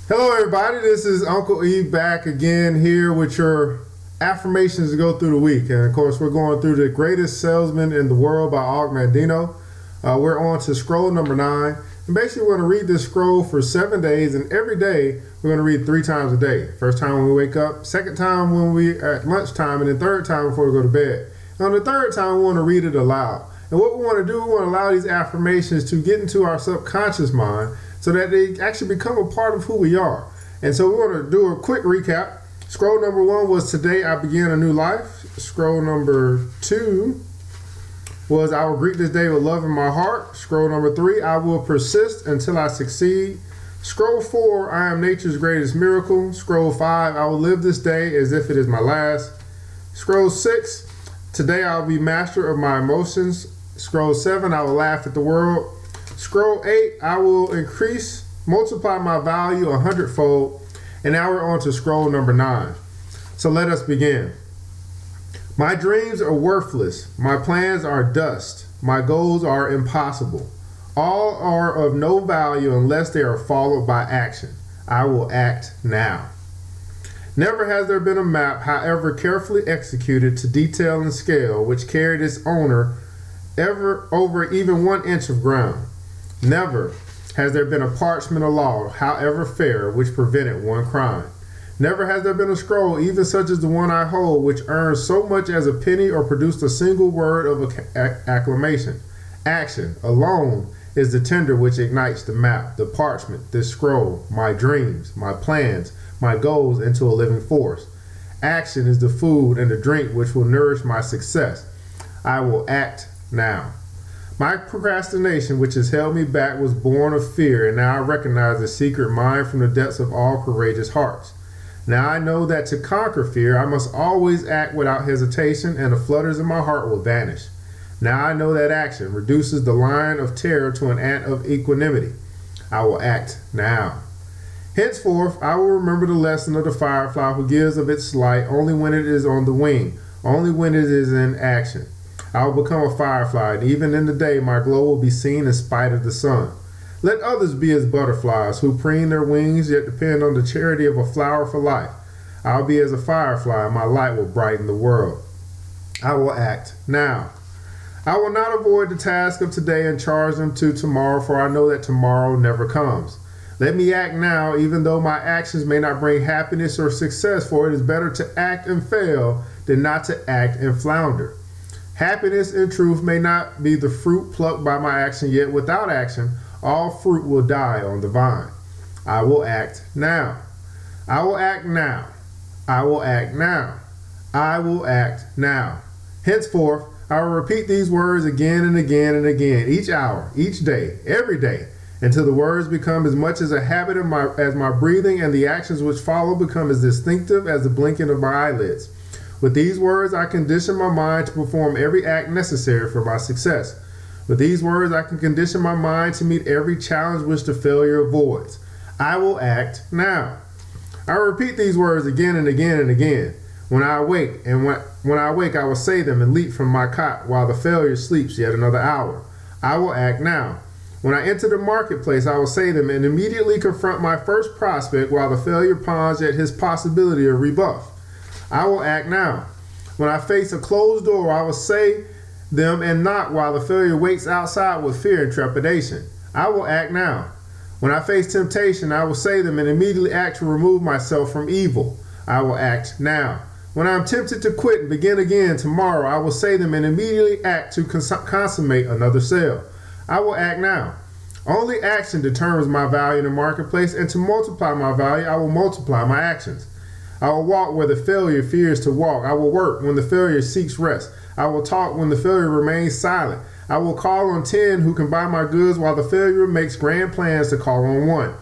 Hello everybody, this is Uncle E back again here with your affirmations to go through the week. And of course we're going through The Greatest Salesman in the World by Mandino. We're on to scroll number 9. And basically we're going to read this scroll for 7 days, and every day we're going to read 3 times a day. First time when we wake up, second time when we at lunchtime, and then third time before we go to bed. And on the third time we want to read it aloud. And what we want to do, we want to allow these affirmations to get into our subconscious mind so that they actually become a part of who we are. And so we want to do a quick recap. Scroll number 1 was today I begin a new life. Scroll number 2 was I will greet this day with love in my heart. Scroll number 3, I will persist until I succeed. Scroll 4, I am nature's greatest miracle. Scroll 5, I will live this day as if it is my last. Scroll 6, today I'll be master of my emotions. Scroll 7, I will laugh at the world. Scroll 8, I will multiply my value 100-fold. And now we're on to scroll number 9. So let us begin. My dreams are worthless. My plans are dust. My goals are impossible. All are of no value unless they are followed by action. I will act now. Never has there been a map, however carefully executed to detail and scale, which carried its owner ever over even 1 inch of ground. Never has there been a parchment of law, however fair, which prevented one crime. Never has there been a scroll, even such as the one I hold, which earned so much as a penny or produced a single word of acclamation. Action alone is the tinder which ignites the map, the parchment, this scroll, my dreams, my plans, my goals into a living force. Action is the food and the drink which will nourish my success. I will act now. My procrastination, which has held me back, was born of fear, and now I recognize the secret mind from the depths of all courageous hearts. Now I know that to conquer fear, I must always act without hesitation, and the flutters in my heart will vanish. Now I know that action reduces the lion of terror to an ant of equanimity. I will act now. Henceforth, I will remember the lesson of the firefly who gives of its light only when it is on the wing, only when it is in action. I will become a firefly, and even in the day my glow will be seen in spite of the sun. Let others be as butterflies who preen their wings yet depend on the charity of a flower for life. I'll be as a firefly, and my light will brighten the world. I will act now. I will not avoid the task of today and charge them to tomorrow, for I know that tomorrow never comes. Let me act now, even though my actions may not bring happiness or success, for it is better to act and fail than not to act and flounder. Happiness and truth may not be the fruit plucked by my action, yet without action, all fruit will die on the vine. I will act now. I will act now. I will act now. I will act now. Henceforth, I will repeat these words again and again and again, each hour, each day, every day, until the words become as much as a habit as my breathing, and the actions which follow become as distinctive as the blinking of my eyelids. With these words, I condition my mind to perform every act necessary for my success. With these words, I can condition my mind to meet every challenge which the failure avoids. I will act now. I repeat these words again and again and again. When I awake, I will say them and leap from my cot while the failure sleeps yet another hour. I will act now. When I enter the marketplace, I will say them and immediately confront my first prospect while the failure pawns at his possibility of rebuff. I will act now. When I face a closed door, I will say them and knock while the failure waits outside with fear and trepidation. I will act now. When I face temptation, I will say them and immediately act to remove myself from evil. I will act now. When I am tempted to quit and begin again tomorrow, I will say them and immediately act to consummate another sale. I will act now. Only action determines my value in the marketplace, and to multiply my value, I will multiply my actions. I will walk where the failure fears to walk. I will work when the failure seeks rest. I will talk when the failure remains silent. I will call on 10 who can buy my goods while the failure makes grand plans to call on 1.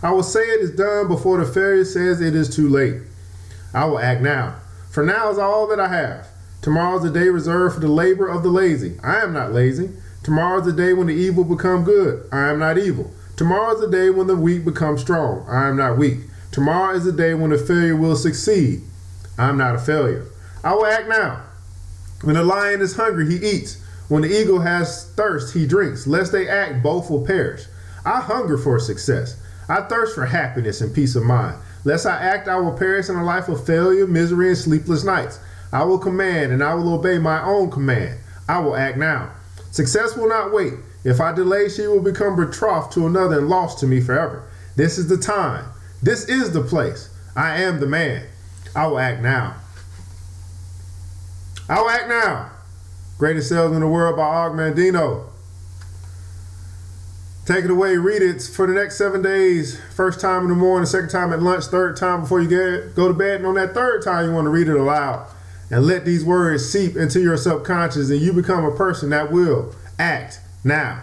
I will say it is done before the failure says it is too late. I will act now. For now is all that I have. Tomorrow is the day reserved for the labor of the lazy. I am not lazy. Tomorrow is the day when the evil become good. I am not evil. Tomorrow is the day when the weak become strong. I am not weak. Tomorrow is the day when the failure will succeed. I'm not a failure. I will act now. When the lion is hungry, he eats. When the eagle has thirst, he drinks. Lest they act, both will perish. I hunger for success. I thirst for happiness and peace of mind. Lest I act, I will perish in a life of failure, misery, and sleepless nights. I will command, and I will obey my own command. I will act now. Success will not wait. If I delay, she will become betrothed to another and lost to me forever. This is the time. This is the place. I am the man. I will act now. I will act now. Greatest Salesman in the World by Mandino. Take it away, read it for the next 7 days. First time in the morning, second time at lunch, third time before you go to bed. And on that third time, you want to read it aloud. And let these words seep into your subconscious and you become a person that will act now.